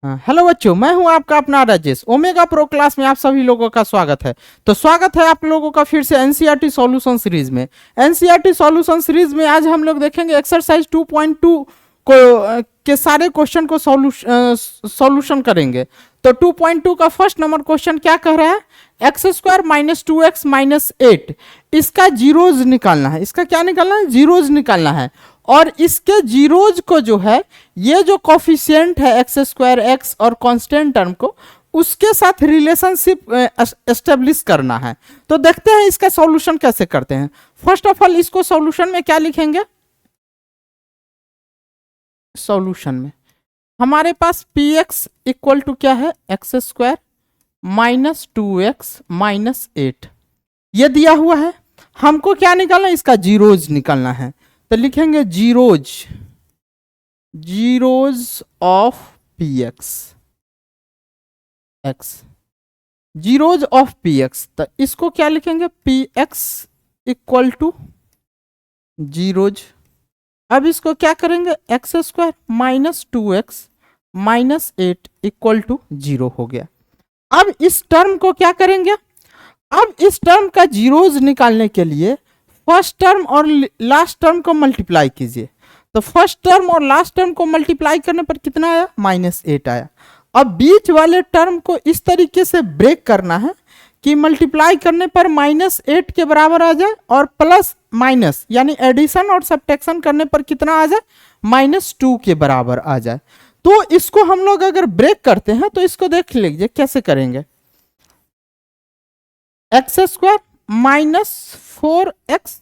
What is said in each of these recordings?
Hello बच्चों, मैं हूं आपका अपना राजेश। ओमेगा प्रो क्लास में आप सभी लोगों का स्वागत है। तो स्वागत है आप लोगों का फिर से एनसीईआरटी सॉल्यूशन सीरीज में। एनसीईआरटी सॉल्यूशन सीरीज में आज हम लोग देखेंगे एक्सरसाइज 2.2 को के सारे क्वेश्चन को सॉल्यूशन करेंगे। तो 2.2 का फर्स्ट नंबर क्वेश्चन क्या कह रहा है? X square minus 2x minus 8, इसका जीरोज निकालना है। इसका क्या निकालना है? जीरोज निकालना है। और इसके जीरोज को जो है, ये जो कॉफिशिएंट है एक्स स्क्वायर एक्स और कांस्टेंट टर्म को, उसके साथ रिलेशनशिप एस्टेब्लिश करना है। तो देखते हैं इसका सॉल्यूशन कैसे करते हैं। फर्स्ट ऑफ ऑल इसको सॉल्यूशन में क्या लिखेंगे? सॉल्यूशन में हमारे पास पी एक्स इक्वल टू क्या है? X square minus 2x minus 8, ये दिया हुआ है। हमको क्या निकालना है? इसका जीरोज निकालना है। तो लिखेंगे zeros of p x zeros of p x. तो इसको क्या लिखेंगे? P x equal to zeros. अब इसको क्या करेंगे? X square minus 2x minus 8 equal to 0 हो गया। अब इस टर्म को क्या करेंगे? अब इस टर्म का जीरोज निकालने के लिए फर्स्ट टर्म और लास्ट टर्म को मल्टीप्लाई कीजिए। तो फर्स्ट टर्म और लास्ट टर्म को मल्टीप्लाई करने पर कितना आया? माइनस 8 आया। अब बीच वाले टर्म को इस तरीके से ब्रेक करना है कि मल्टीप्लाई करने पर माइनस 8 के बराबर आ जाए और प्लस माइनस यानी एडिशन और सब्ट्रैक्शन करने पर कितना आ जाए? माइनस 2 के बराबर आ जाए। तो इसको हम लोग अगर ब्रेक करते हैं तो इसको देख लीजिए कैसे करेंगे। एक्स स्क्वायर माइनस 4x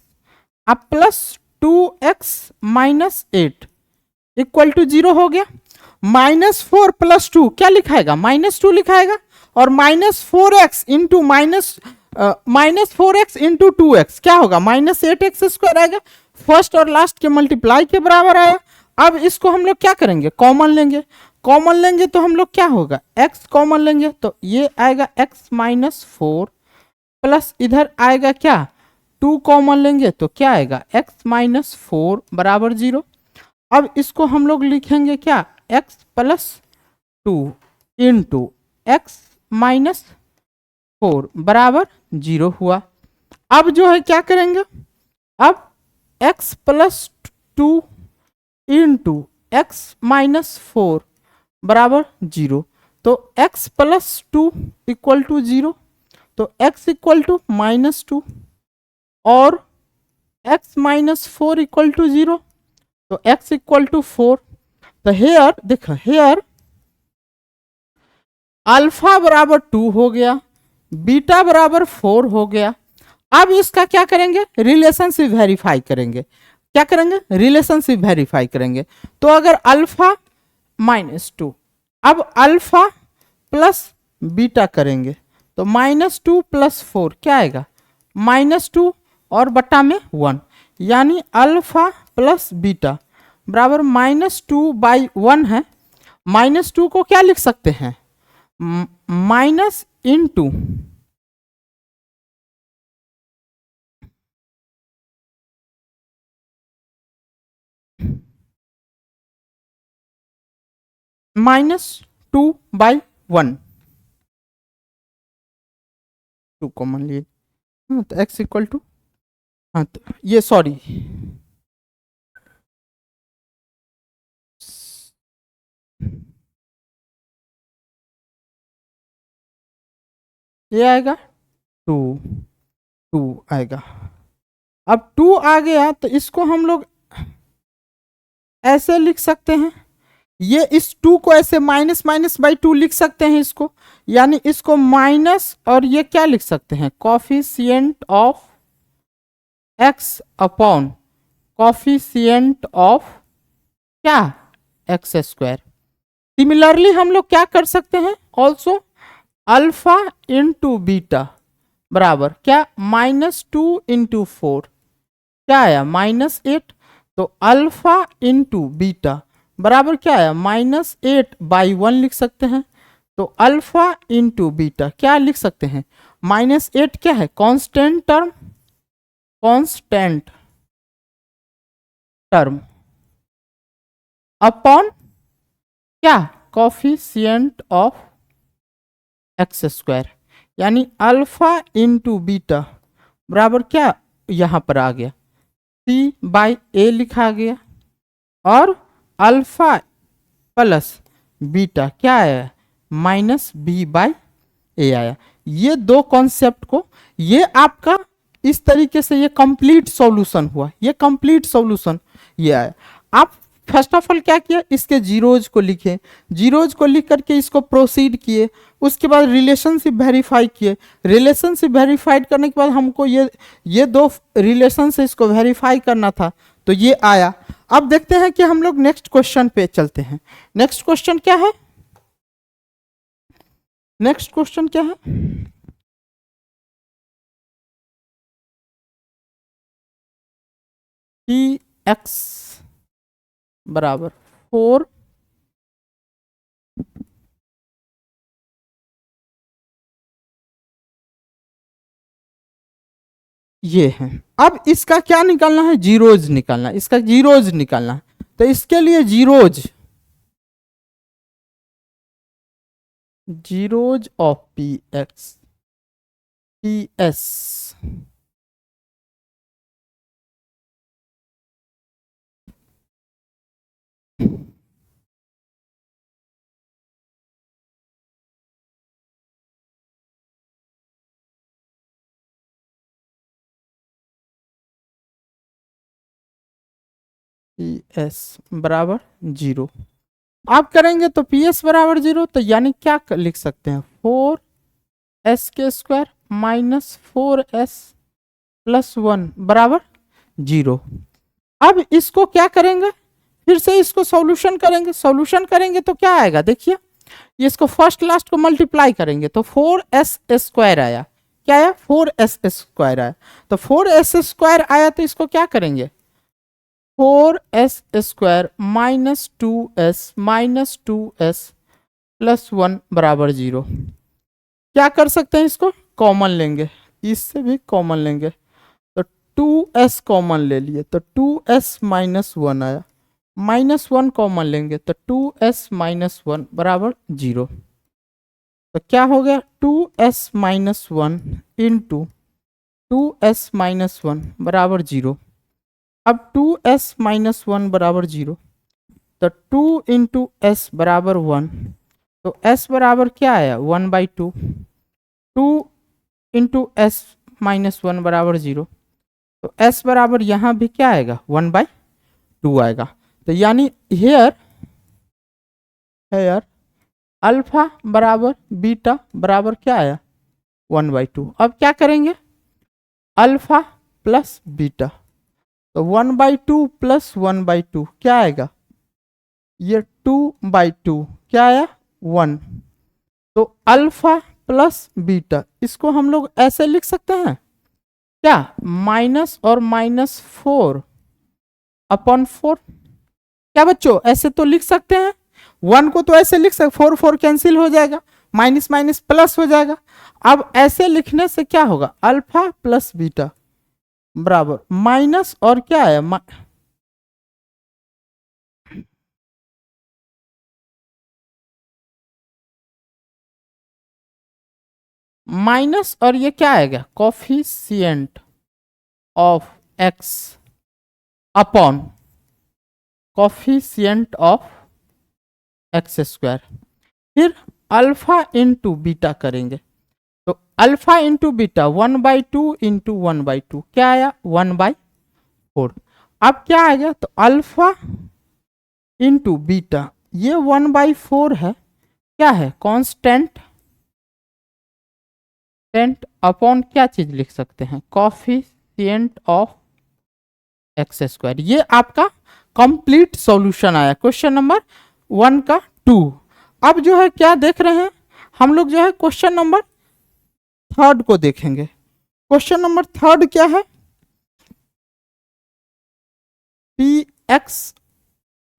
अब plus 2x minus 8 equal to 0 हो गया। माइनस 4 प्लस 2 क्या लिखाएगा? माइनस 2 लिखाएगा। और minus 4x into minus 4x into 2x क्या होगा? माइनस 8x स्क्वायर आएगा। फर्स्ट और लास्ट के मल्टीप्लाई के बराबर आया। अब इसको हम लोग क्या करेंगे? कॉमन लेंगे। कॉमन लेंगे तो हम लोग क्या होगा? x कॉमन लेंगे तो ये आएगा x माइनस 4 प्लस इधर आएगा क्या? 2 कॉमन लेंगे तो क्या आएगा? x माइनस 4 बराबर 0। अब इसको हम लोग लिखेंगे क्या? x plus 2 into x minus 4 बराबर 0 हुआ। अब जो है क्या करेंगे? अब x plus 2 into x minus 4 बराबर 0। तो x प्लस 2 इक्वल टू 0, तो x इक्वल टू माइनस 2 और x माइनस 4 इक्वल टू 0, तो x इक्वल टू 4। तो हेयर देखो, हेयर अल्फा बराबर 2 हो गया, बीटा बराबर 4 हो गया। अब इसका क्या करेंगे? रिलेशनशिप वेरीफाई करेंगे। क्या करेंगे? रिलेशनशिप वेरीफाई करेंगे। तो अगर अल्फा माइनस 2, अब अल्फा प्लस बीटा करेंगे तो माइनस 2 प्लस 4 क्या आएगा? माइनस 2 और बटा में 1, यानी अल्फा प्लस बीटा बराबर माइनस 2 बाई 1 है। माइनस 2 को क्या लिख सकते हैं? Minus into minus 2 by 1, 2 common लिए। तो x इक्वल टू, हाँ तो ये सॉरी ये आएगा 2, 2 आएगा। अब 2 आ गया तो इसको हम लोग ऐसे लिख सकते हैं। ये इस 2 को ऐसे माइनस माइनस बाई 2 लिख सकते हैं इसको, यानी इसको माइनस और ये क्या लिख सकते हैं? Coefficient of x upon coefficient of क्या? X square. सिमिलरली हम लोग क्या कर सकते हैं? ऑल्सो अल्फा इंटू बीटा बराबर क्या? माइनस 2 इंटू 4 क्या आया? माइनस 8। तो अल्फा इंटू बीटा बराबर क्या आया? माइनस 8 बाई 1 लिख सकते हैं। तो अल्फा इंटू बीटा क्या लिख सकते हैं? माइनस 8 क्या है? Constant term, constant term upon क्या? कॉफिशिएंट ऑफ एक्स स्क्वायर, यानी अल्फा इंटू बीटा बराबर क्या यहां पर आ गया, सी बाई ए लिखा गया, और अल्फा प्लस बीटा क्या आया, माइनस बी बाई ए आया। ये दो कॉन्सेप्ट को, ये आपका इस तरीके से ये कंप्लीट सॉल्यूशन हुआ, ये कंप्लीट सॉल्यूशन ये आया। आप फर्स्ट ऑफ ऑल क्या किया, इसके जीरोज को लिखे, जीरोज को लिख करके इसको प्रोसीड किए, उसके बाद रिलेशनशिप वेरीफाई किए, रिलेशनशिप वेरीफाइड करने के बाद हमको ये दो रिलेशन से इसको वेरीफाई करना था, तो ये आया। अब देखते हैं कि हम लोग नेक्स्ट क्वेश्चन पे चलते हैं। नेक्स्ट क्वेश्चन क्या है, नेक्स्ट क्वेश्चन क्या है, कि एक्स बराबर 4 ये है। अब इसका क्या निकालना है, जीरोज निकालना है, इसका जीरोज निकालना है। तो इसके लिए zeros, zeros of p x P S, P S बराबर 0। आप करेंगे तो पी एस बराबर 0, तो यानी क्या लिख सकते हैं, 4s के स्क्वायर माइनस 4s प्लस 1 बराबर 0। अब इसको क्या करेंगे, फिर से इसको सॉल्यूशन करेंगे, सॉल्यूशन करेंगे तो क्या आएगा, देखिए इसको फर्स्ट लास्ट को मल्टीप्लाई करेंगे तो 4s स्क्वायर आया, क्या आया, 4s स्क्वायर आया। तो 4s स्क्वायर आया तो इसको क्या करेंगे, 4s square minus 2s plus 1 बराबर 0। क्या कर सकते हैं, इसको कॉमन लेंगे, इससे भी कॉमन लेंगे, तो 2s कॉमन ले लिए तो 2s माइनस 1 आया, माइनस 1 कॉमन लेंगे तो 2s माइनस 1 बराबर 0। तो क्या हो गया, 2s minus 1 into 2s minus 1 बराबर 0। अब 2s माइनस 1 बराबर 0, तो 2 इंटू एस बराबर 1, तो s बराबर क्या आया, 1/2, 2 इंटू एस माइनस 1 बराबर 0, तो s बराबर यहाँ भी क्या आएगा, 1/2 आएगा। तो यानी हेयर अल्फा बराबर बीटा बराबर क्या आया, 1/2। अब क्या करेंगे, अल्फा प्लस बीटा, तो 1/2 प्लस 1/2 क्या आएगा, ये 2/2 क्या आया, 1। तो अल्फा प्लस बीटा, इसको हम लोग ऐसे लिख सकते हैं क्या, माइनस और माइनस 4/4, क्या बच्चों ऐसे तो लिख सकते हैं, 1 को तो ऐसे लिख सकते, 4 कैंसिल हो जाएगा, माइनस माइनस प्लस हो जाएगा। अब ऐसे लिखने से क्या होगा, अल्फा प्लस बीटा बराबर माइनस और क्या है, माइनस और ये क्या आएगा, coefficient of x upon coefficient of x square, फिर अल्फा इंटू बीटा करेंगे, तो अल्फा इंटू बीटा 1/2 इंटू 1/2 क्या आया, 1/4। अब क्या आ गया, तो अल्फा इंटू बीटा, ये 1/4 है, क्या है, कांस्टेंट अपॉन क्या चीज लिख सकते हैं, कॉफिशिएंट ऑफ एक्स स्क्वायर। ये आपका कंप्लीट सॉल्यूशन आया क्वेश्चन नंबर 1 का 2। अब जो है क्या देख रहे हैं हम लोग, जो है क्वेश्चन नंबर 3 को देखेंगे। क्वेश्चन नंबर 3 क्या है, पी एक्स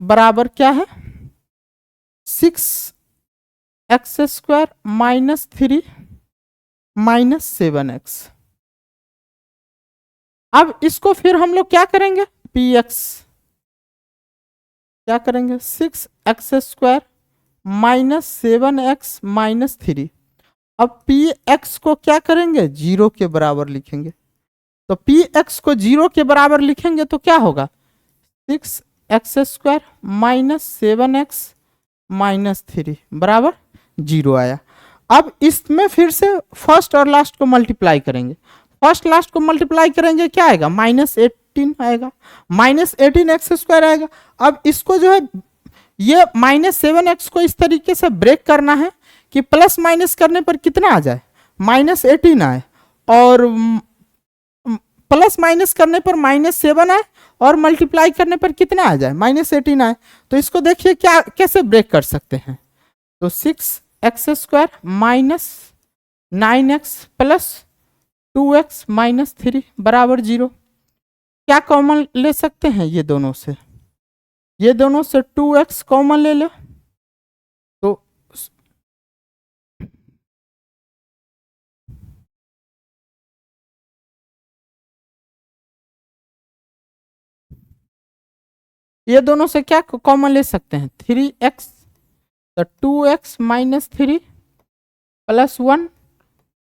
बराबर क्या है, 6x² माइनस 3 माइनस 7x। अब इसको फिर हम लोग क्या करेंगे, px क्या करेंगे, 6x² -7x-3। अब पी एक्स को क्या करेंगे, 0 के बराबर लिखेंगे। तो पी एक्स को 0 के बराबर लिखेंगे तो क्या होगा, 6x² -7x-3 बराबर 0 आया। अब इसमें फिर से फर्स्ट और लास्ट को मल्टीप्लाई करेंगे। फर्स्ट लास्ट को मल्टीप्लाई करेंगे, क्या आएगा, -18 आएगा, -18x² आएगा। अब इसको जो है, ये -7x को इस तरीके से ब्रेक करना है कि प्लस माइनस करने पर कितना आ जाए, -18 आए, और प्लस माइनस करने पर -7 आए, और मल्टीप्लाई करने पर कितना आ जाए, -18 आए। तो इसको देखिए क्या कैसे ब्रेक कर सकते हैं। तो 6x² -9x + 2x -3 बराबर 0। क्या कॉमन ले सकते हैं, ये दोनों से 2x कॉमन ले लो। तो ये दोनों से क्या कॉमन ले सकते हैं, 3x, तो 2x -3 + 1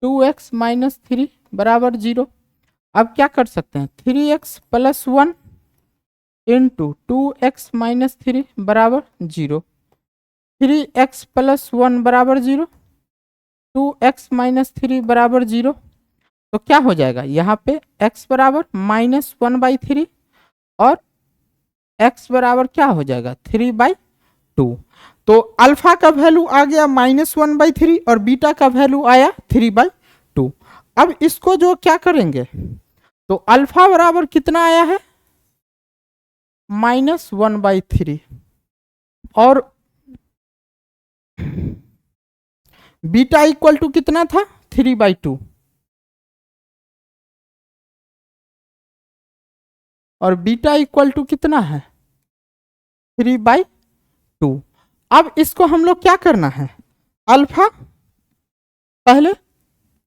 2x -3 बराबर 0। अब क्या कर सकते हैं, 3x + 1 × 2x -3 बराबर 0। 3x + 1 बराबर 0, 2x -3 बराबर 0। तो क्या हो जाएगा, यहाँ पे x बराबर -1/3 और x बराबर क्या हो जाएगा, 3/2। तो अल्फा का वैल्यू आ गया -1/3 और बीटा का वैल्यू आया 3/2। अब इसको जो क्या करेंगे, तो अल्फा बराबर कितना आया है, -1/3, और बीटा इक्वल टू कितना था, 3/2, और बीटा इक्वल टू कितना है, 3/2। अब इसको हम लोग क्या करना है, अल्फा, पहले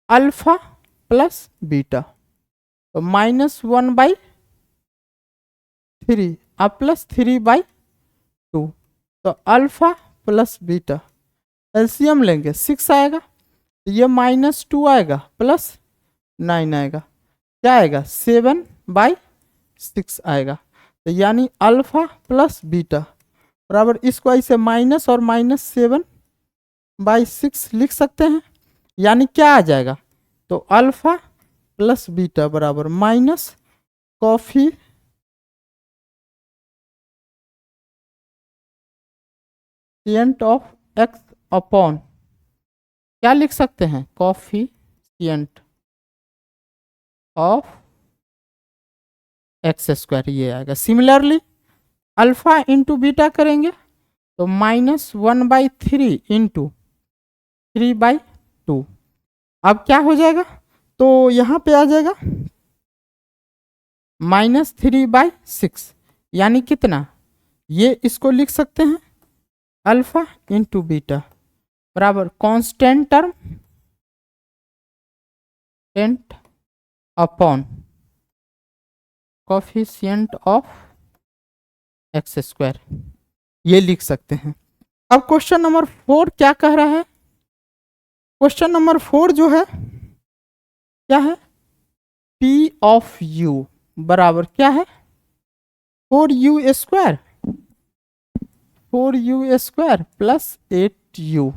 अल्फा प्लस बीटा, तो -1/3 अब प्लस 3/2, तो अल्फा प्लस बीटा एलसीएम लेंगे 6 आएगा, तो ये -2 आएगा प्लस 9 आएगा, क्या आएगा, 7/6 आएगा। तो यानी अल्फा प्लस बीटा बराबर, इसको ऐसे माइनस और -7/6 लिख सकते हैं। यानी क्या आ जाएगा, तो अल्फा प्लस बीटा बराबर minus coefficient of x upon, क्या लिख सकते हैं, कोफिशिएंट ऑफ x², ये आएगा। सिमिलरली अल्फा इंटू बीटा करेंगे तो -1/3 × 3/2। अब क्या हो जाएगा, तो यहां पे आ जाएगा -3/6, यानी कितना, ये इसको लिख सकते हैं अल्फा इंटू बीटा बराबर constant term upon coefficient of x², ये लिख सकते हैं। अब क्वेश्चन नंबर 4 क्या कह रहा है, क्वेश्चन नंबर 4 जो है क्या है, P ऑफ u बराबर क्या है, 4u² + 8u।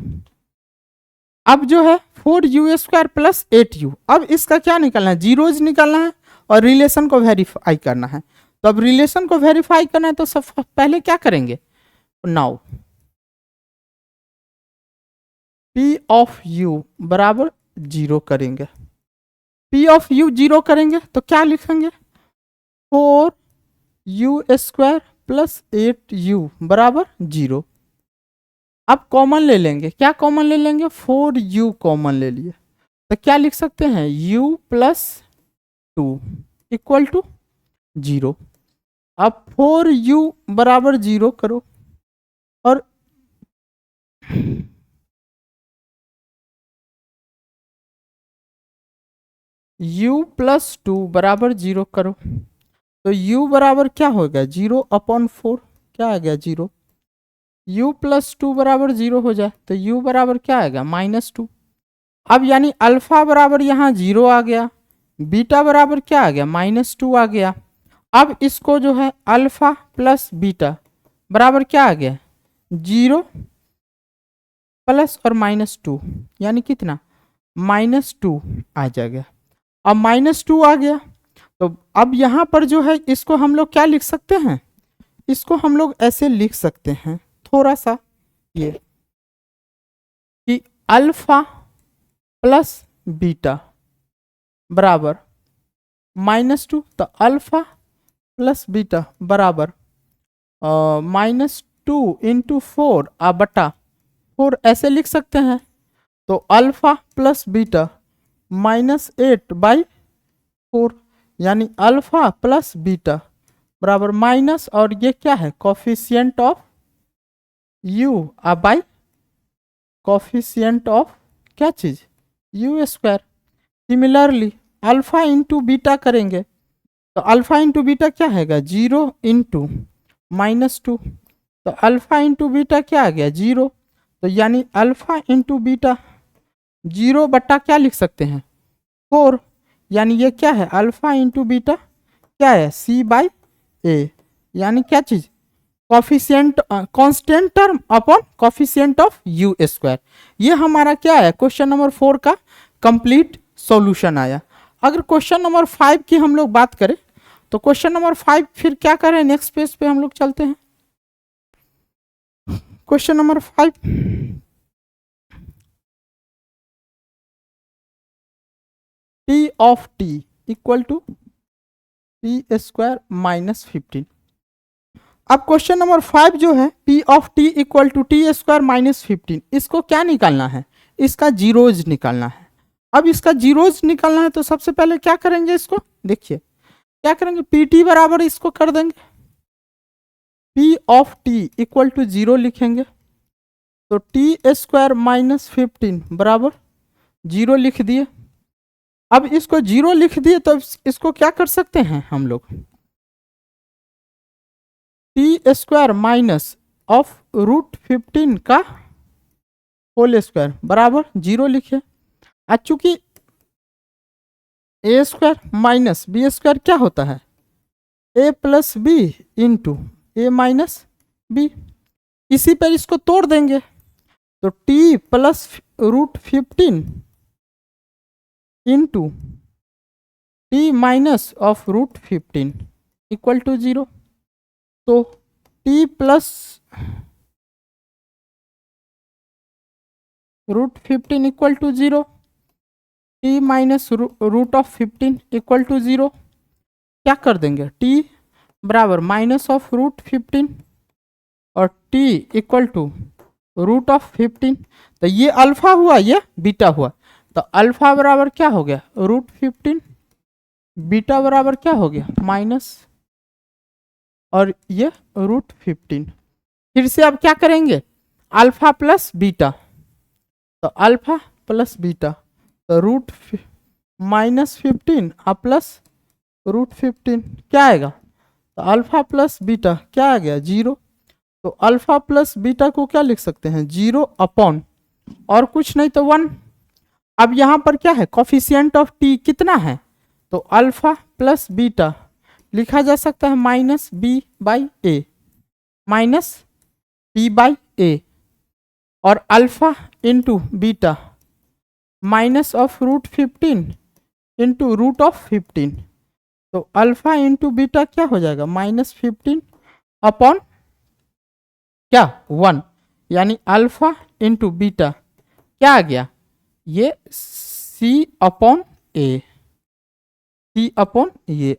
अब जो है 4u² + 8u, अब इसका क्या निकालना है, जीरोज निकालना है और रिलेशन को वेरीफाई करना है। तो अब रिलेशन को वेरीफाई करना है तो सब पहले क्या करेंगे, नाउ P ऑफ u बराबर 0 करेंगे, P ऑफ u 0 करेंगे तो क्या लिखेंगे, 4u² + 8u बराबर 0। अब कॉमन ले लेंगे, क्या कॉमन ले लेंगे, 4u कॉमन ले लिए, तो क्या लिख सकते हैं, u + 2 = 0। अब 4u बराबर 0 करो, और u + 2 बराबर 0 करो, तो u बराबर क्या होगा, 0/4, क्या आ गया 0। u प्लस 2 बराबर 0 हो जाए तो u बराबर क्या आएगा -2। अब यानी अल्फा बराबर यहाँ 0 आ गया, बीटा बराबर क्या आ गया -2 आ गया। अब इसको जो है अल्फा प्लस बीटा बराबर क्या आ गया 0 प्लस और -2 यानी कितना -2 आ जाएगा। अब -2 आ गया तो अब यहाँ पर जो है इसको हम लोग क्या लिख सकते हैं, इसको हम लोग ऐसे लिख सकते हैं थोड़ा सा ये कि अल्फा प्लस बीटा बराबर -2, तो अल्फा प्लस बीटा बराबर -2 इंटू 4 बटा 4 ऐसे लिख सकते हैं। तो अल्फा प्लस बीटा -8/4 यानी अल्फा प्लस बीटा बराबर माइनस और ये क्या है coefficient of u by coefficient of क्या चीज u square. Similarly alpha into beta करेंगे तो अल्फा इंटू बीटा क्या है 0 इंटू -2, तो अल्फा इंटू बीटा क्या आ गया 0, तो यानी अल्फा इंटू बीटा 0 बट्टा क्या लिख सकते हैं 4, यानी ये क्या है अल्फा इंटू बीटा क्या है c/a यानी क्या चीज coefficient constant term upon coefficient of u square. ये हमारा क्या है क्वेश्चन नंबर 4 का कंप्लीट सॉल्यूशन आया। अगर क्वेश्चन नंबर 5 की हम लोग बात करें तो क्वेश्चन नंबर 5 फिर क्या करें नेक्स्ट पेज पे हम लोग चलते हैं। Question number 5 p of t equal to p square -15। अब क्वेश्चन नंबर 5 जो है p of t equal to t square -15, इसको क्या निकालना है, इसका जीरोज निकालना है। अब इसका जीरोज निकालना है तो सबसे पहले क्या करेंगे, इसको देखिए क्या करेंगे, पी टी बराबर इसको कर देंगे p of t equal to 0 लिखेंगे तो टी स्क्वायर -15 बराबर 0 लिख दिए। अब इसको 0 लिख दिए तो इसको क्या कर सकते हैं हम लोग टी स्क्वायर माइनस ऑफ √15 का होल स्क्वायर बराबर 0 लिखे। आज चूंकि a square minus b square क्या होता है a plus b into a minus b, इसी पर इसको तोड़ देंगे तो t plus √15 into t minus of √15 equal to 0, तो t plus √15 equal to 0, t minus √15 equal to 0, क्या कर देंगे t बराबर माइनस ऑफ √15 और t इक्वल टू √15, तो ये अल्फा हुआ ये बीटा हुआ, तो अल्फा बराबर क्या हो गया √15, बीटा बराबर क्या हो गया माइनस और ये √15। फिर से अब क्या करेंगे अल्फा प्लस बीटा, तो अल्फा प्लस बीटा तो -15 प्लस √15 क्या आएगा, तो अल्फा प्लस बीटा क्या आ गया 0, तो अल्फा प्लस बीटा को क्या लिख सकते हैं 0 अपॉन और कुछ नहीं तो 1। अब यहाँ पर क्या है कोफिशिएंट ऑफ t कितना है, तो अल्फा प्लस बीटा लिखा जा सकता है -b/a -p/a और alpha into beta minus of √15 into √15, तो अल्फा इंटू बीटा क्या हो जाएगा -15 अपॉन क्या 1, यानी अल्फा इंटू बीटा क्या आ गया ये c/a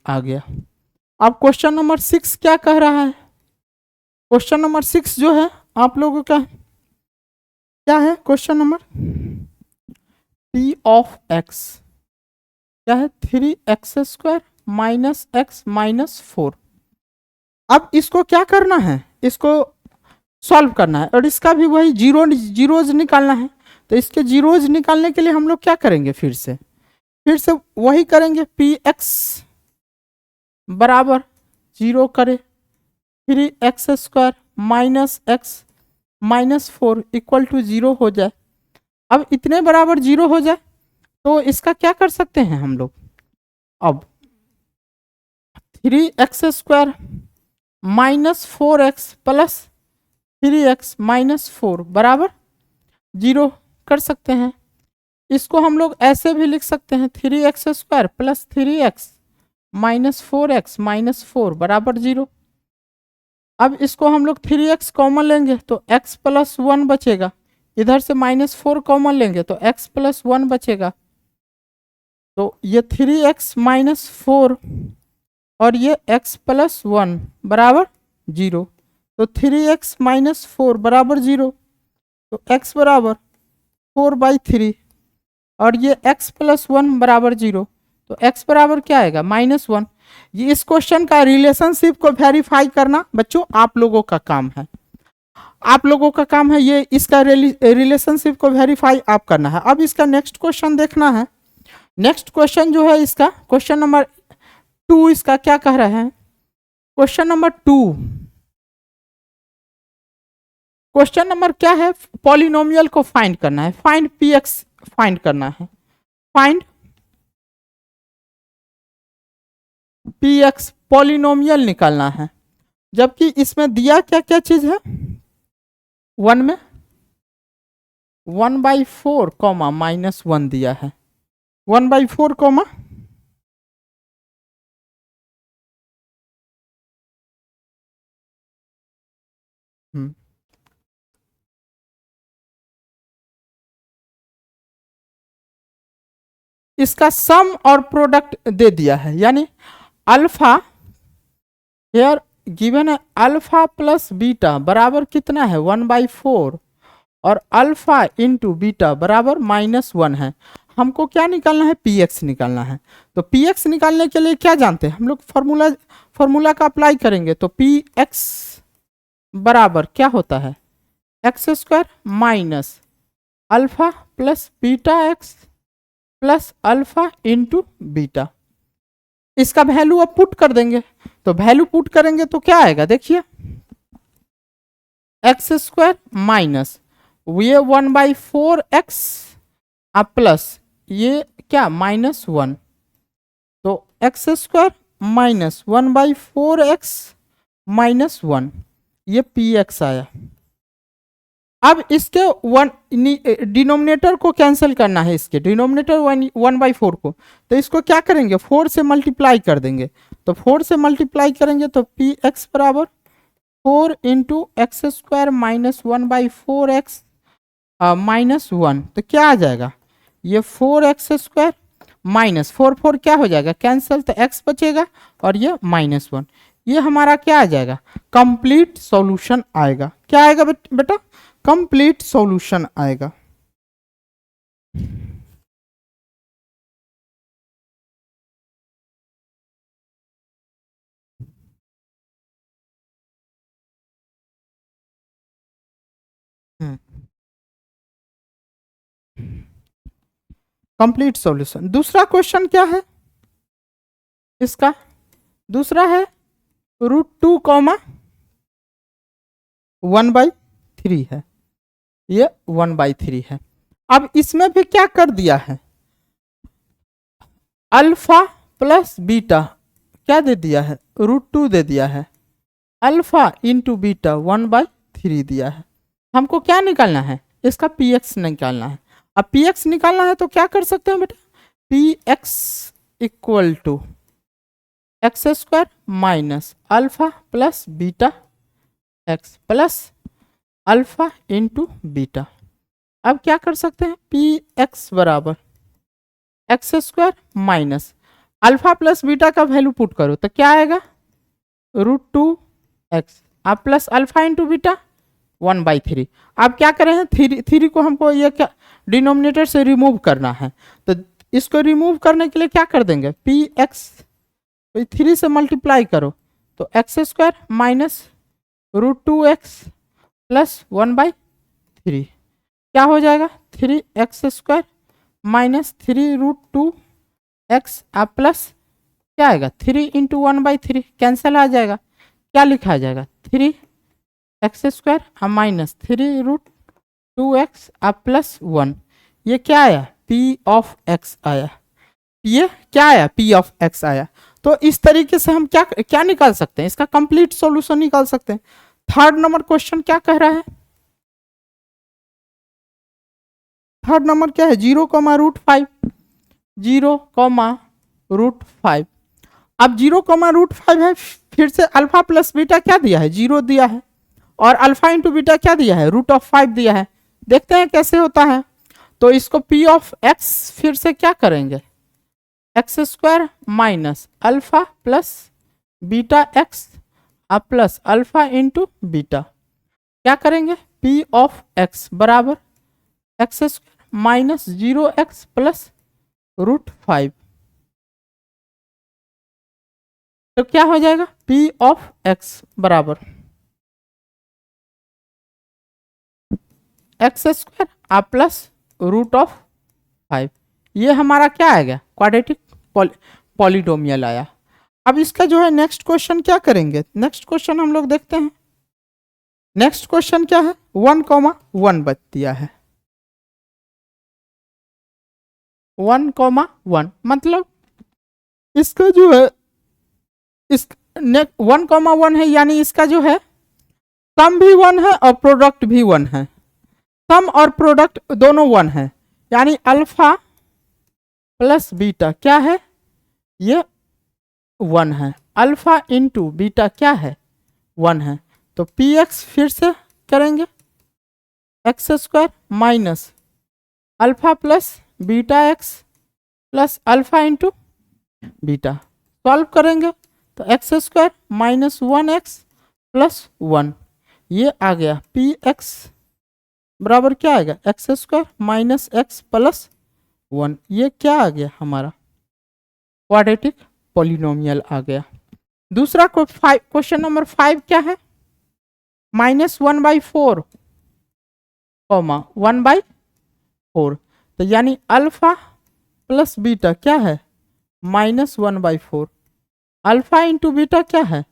आ गया। अब क्वेश्चन नंबर 6 क्या कह रहा है, क्वेश्चन नंबर 6 जो है आप लोगों का क्या है question number p of x क्या है 3x² -x -4। अब इसको क्या करना है, इसको सॉल्व करना है और इसका भी वही जीरोज निकालना है। तो इसके जीरोज निकालने के लिए हम लोग क्या करेंगे, फिर से वही करेंगे px बराबर 0 करे 3x² -x -4 इक्वल टू 0 हो जाए। अब इतने बराबर 0 हो जाए तो इसका क्या कर सकते हैं हम लोग, अब 3x² -4x प्लस 3x-4 बराबर 0 कर सकते हैं। इसको हम लोग ऐसे भी लिख सकते हैं 3x² प्लस 3x -4x-4 बराबर 0। अब इसको हम लोग 3x कॉमन लेंगे तो x प्लस 1 बचेगा, इधर से -4 कॉमन लेंगे तो x प्लस 1 बचेगा। तो ये 3x-4 और ये x प्लस 1 बराबर 0। तो 3x-4 बराबर 0, तो x बराबर 4/3 और ये x प्लस 1 बराबर 0, तो x बराबर क्या आएगा -1। ये इस क्वेश्चन का रिलेशनशिप को वेरीफाई करना बच्चों आप लोगों का काम है, आप लोगों का काम है ये इसका रिलेशनशिप को वेरीफाई आप करना है। अब इसका नेक्स्ट क्वेश्चन देखना है। नेक्स्ट क्वेश्चन जो है इसका क्वेश्चन नंबर 2, इसका क्या कह रहे हैं, क्वेश्चन नंबर 2, क्वेश्चन नंबर क्या है, पॉलिनोमियल को फाइंड करना है, फाइंड px फाइंड करना है, फाइंड px पॉलिनोमियल निकालना है। जबकि इसमें दिया क्या क्या चीज है, 1 में 1/4 कॉमा -1 दिया है, 1/4 कॉमा इसका सम और प्रोडक्ट दे दिया है, यानी अल्फा हेयर गिवन है, अल्फा प्लस बीटा बराबर कितना है 1/4 और अल्फा इंटू बीटा बराबर -1 है। हमको क्या निकालना है, px निकालना है। तो px निकालने के लिए क्या जानते हैं हम लोग, फॉर्मूला का अप्लाई करेंगे। तो px बराबर क्या होता है, x² minus alpha plus beta x plus alpha into beta. इसका वैल्यू अब पुट कर देंगे, तो वैल्यू पुट करेंगे तो क्या आएगा देखिए, x² माइनस ये 1/4x अब प्लस ये क्या -1, तो x² माइनस 1/4x -1 ये px आया। अब इसके डिनोमिनेटर को कैंसिल करना है, इसके डिनोमिनेटर 1/4 को, तो इसको क्या करेंगे 4 से मल्टीप्लाई कर देंगे। तो 4 से मल्टीप्लाई करेंगे तो px बराबर 4 इंटू x² माइनस 1/4x -1, तो क्या आ जाएगा ये 4x² माइनस 4 क्या हो जाएगा कैंसिल, तो x बचेगा और ये -1, ये हमारा क्या आ जाएगा कंप्लीट सॉल्यूशन आएगा। क्या आएगा बेटा, कंप्लीट सॉल्यूशन आएगा। Complete solution. दूसरा क्वेश्चन क्या है इसका, दूसरा है √2 कॉमा 1/3 है, ये 1/3 है। अब इसमें भी क्या कर दिया है, अल्फा प्लस बीटा क्या दे दिया है √2 दे दिया है, अल्फा इंटू बीटा 1/3 दिया है। हमको क्या निकालना है, इसका px निकालना है। अब px निकालना है तो क्या कर सकते हैं बेटा, px equal to x² minus alpha plus beta x plus alpha into beta. अब क्या कर सकते हैं, px बराबर x² minus alpha plus beta का वैल्यू पुट करो तो क्या आएगा √2x अब प्लस अल्फा इंटू बीटा 1/3। अब क्या करें हैं, थ्री को हमको ये क्या डिनोमिनेटर से रिमूव करना है, तो इसको रिमूव करने के लिए क्या कर देंगे, px 3 से मल्टीप्लाई करो तो x² माइनस √2x प्लस 1/3 क्या हो जाएगा 3x² माइनस 3√2x अब प्लस क्या आएगा 3 इंटू 1/3 कैंसिल आ जाएगा, क्या लिखा जाएगा 3 एक्स स्क्वायर माइनस 3√2x अब प्लस 1, ये क्या आया, पी ऑफ एक्स आया। ये क्या आया, पी ऑफ एक्स आया। तो इस तरीके से हम क्या क्या निकाल सकते हैं, इसका कंप्लीट सॉल्यूशन निकाल सकते हैं। थर्ड नंबर क्वेश्चन क्या कह रहा है, थर्ड नंबर क्या है, 0,√5, 0,√5। अब 0,√5 है, फिर से अल्फा प्लस बीटा क्या दिया है, 0 दिया है, और अल्फा इंटू बीटा क्या दिया है, √5 दिया है। देखते हैं कैसे होता है। तो इसको पी ऑफ एक्स फिर से क्या करेंगे, x square minus alpha plus beta x अब प्लस अल्फा इंटू बीटा, क्या करेंगे, पी ऑफ एक्स बराबर x square minus 0x plus √5। तो क्या हो जाएगा, पी ऑफ एक्स बराबर एक्स स्क्वायर आ प्लस √5। ये हमारा क्या आएगा, क्वाड्रेटिक पॉलीनोमियल आया। अब इसका जो है नेक्स्ट क्वेश्चन क्या करेंगे, नेक्स्ट क्वेश्चन हम लोग देखते हैं। नेक्स्ट क्वेश्चन क्या है, 1,1 बच दिया है, 1,1 मतलब इसका जो है इस 1,1 है, यानी इसका जो है सम भी 1 है और प्रोडक्ट भी 1 है, सम और प्रोडक्ट दोनों 1 है, यानी अल्फा प्लस बीटा क्या है, ये 1 है, अल्फा इंटू बीटा क्या है, 1 है। तो पी एक्स फिर से करेंगे, x square minus alpha plus beta x plus alpha into beta, solve करेंगे तो x square minus 1x plus 1, ये आ गया पी एक्स बराबर क्या आएगा, x square minus x plus 1, ये क्या आ गया हमारा, क्वाड्रेटिक पॉलिनोमियल आ गया। दूसरा क्वेश्चन नंबर 5 क्या है, -1/4, 1/4, तो यानी अल्फा प्लस बीटा क्या है, -1/4, अल्फा इंटू बीटा क्या है,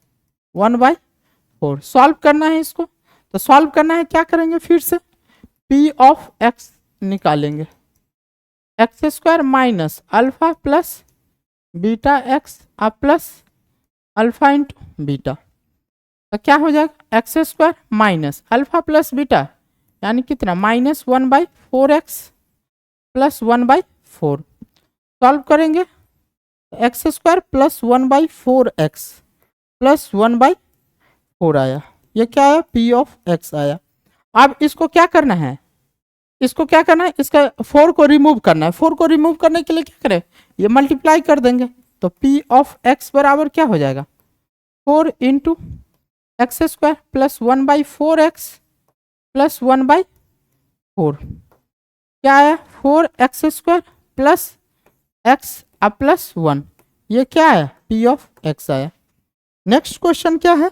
1/4। सॉल्व करना है इसको, तो सॉल्व करना है क्या करेंगे, फिर से पी ऑफ एक्स निकालेंगे, x square minus alpha plus beta x अब प्लस अल्फा इंटू बीटा, तो क्या हो जाएगा, x square minus alpha plus beta यानी कितना, -1/4x प्लस 1/4। सॉल्व करेंगे x square plus 1/4x plus 1/4 आया, ये क्या आया, पी ऑफ एक्स आया। अब इसको क्या करना है, इसको क्या करना है, इसका 4 को रिमूव करना है। 4 को रिमूव करने के लिए क्या करें, ये मल्टीप्लाई कर देंगे, तो पी ऑफ एक्स बराबर क्या हो जाएगा, 4 into x square plus 1/4x plus 1/4, क्या आया, 4x स्क्वायर प्लस एक्स अब प्लस 1, ये क्या आया, पी ऑफ एक्स आया। नेक्स्ट क्वेश्चन क्या है,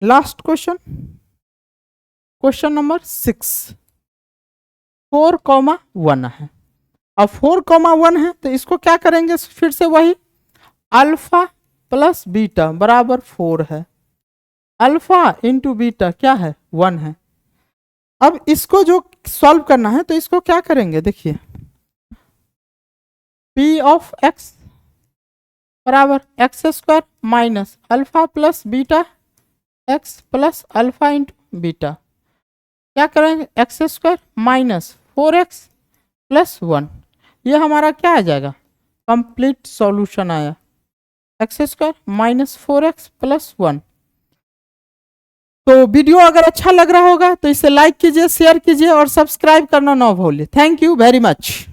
लास्ट क्वेश्चन, क्वेश्चन नंबर 6, 4,1 है। अब 4,1 है तो इसको क्या करेंगे, फिर से वही अल्फा प्लस बीटा बराबर 4 है, अल्फा इंटू बीटा क्या है, 1 है। अब इसको जो सॉल्व करना है तो इसको क्या करेंगे, देखिए पी ऑफ एक्स बराबर x square minus alpha plus beta x plus alpha into beta, क्या करेंगे, x square minus 4x plus 1, ये हमारा क्या आ जाएगा, कंप्लीट सॉल्यूशन आया, x square minus 4x plus 1। तो वीडियो अगर अच्छा लग रहा होगा तो इसे लाइक कीजिए, शेयर कीजिए और सब्सक्राइब करना ना भूलिए। Thank you very much.